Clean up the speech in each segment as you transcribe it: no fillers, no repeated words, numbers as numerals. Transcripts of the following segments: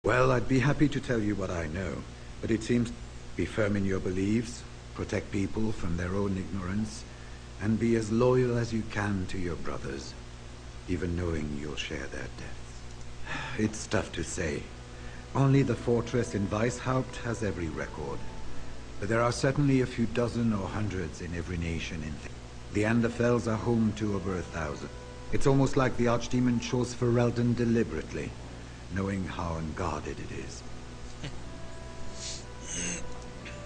Well, I'd be happy to tell you what I know, but it seems be firm in your beliefs, protect people from their own ignorance, and be as loyal as you can to your brothers, even knowing you'll share their deaths. It's tough to say. Only the fortress in Weishaupt has every record. But there are certainly a few dozen or hundreds in every nation in the Anderfells are home to over 1,000. It's almost like the Archdemon chose Ferelden deliberately, knowing how unguarded it is.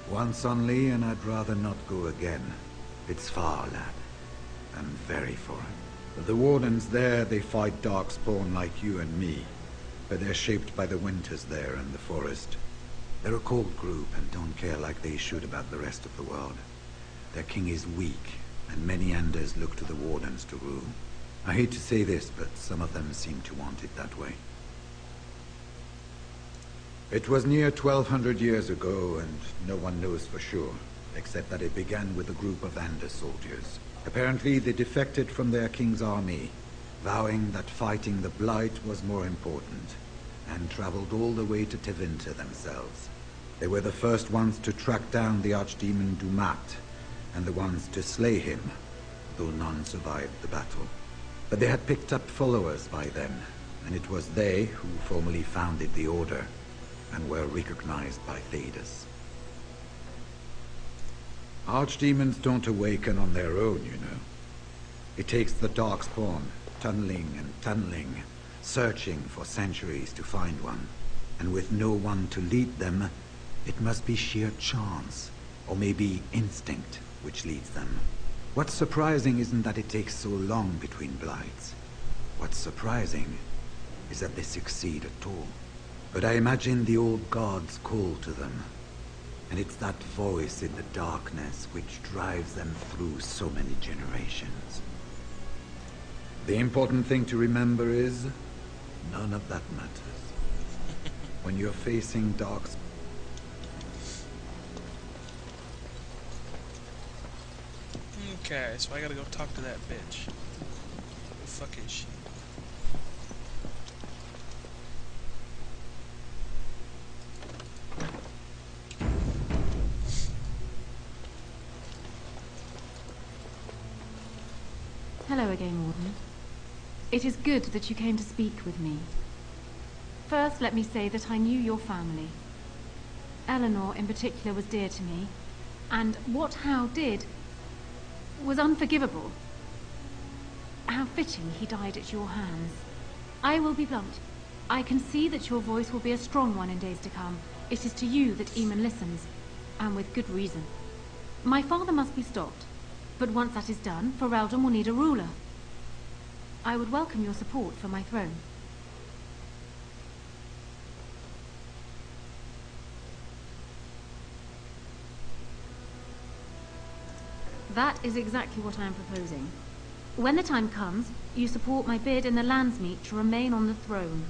Once only, and I'd rather not go again. It's far, lad, and very foreign. The Wardens there, they fight Darkspawn like you and me, but they're shaped by the winters there and the forest. They're a cold group and don't care like they should about the rest of the world. Their king is weak, and many Anders look to the Wardens to rule. I hate to say this, but some of them seem to want it that way. It was near 1,200 years ago, and no one knows for sure, except that it began with a group of Anders soldiers. Apparently, they defected from their king's army, vowing that fighting the Blight was more important, and traveled all the way to Tevinter themselves. They were the first ones to track down the Archdemon Dumat, and the ones to slay him, though none survived the battle. But they had picked up followers by then, and it was they who formally founded the Order, and were recognized by Thedas. Archdemons don't awaken on their own, you know. It takes the Darkspawn, tunneling and tunneling, searching for centuries to find one. And with no one to lead them, it must be sheer chance, or maybe instinct, which leads them. What's surprising isn't that it takes so long between Blights. What's surprising is that they succeed at all. But I imagine the old gods call to them, and it's that voice in the darkness which drives them through so many generations. The important thing to remember is, none of that matters. When you're facing dark... Okay, so I gotta go talk to that bitch. Who the fuck is she? Hello again, Warden. It is good that you came to speak with me. First, let me say that I knew your family. Eleanor, in particular, was dear to me, and what Hal did was unforgivable. How fitting he died at your hands. I will be blunt. I can see that your voice will be a strong one in days to come. It is to you that Eamon listens, and with good reason. My father must be stopped. But once that is done, Ferelden will need a ruler. I would welcome your support for my throne. That is exactly what I am proposing. When the time comes, you support my bid in the Landsmeet to remain on the throne.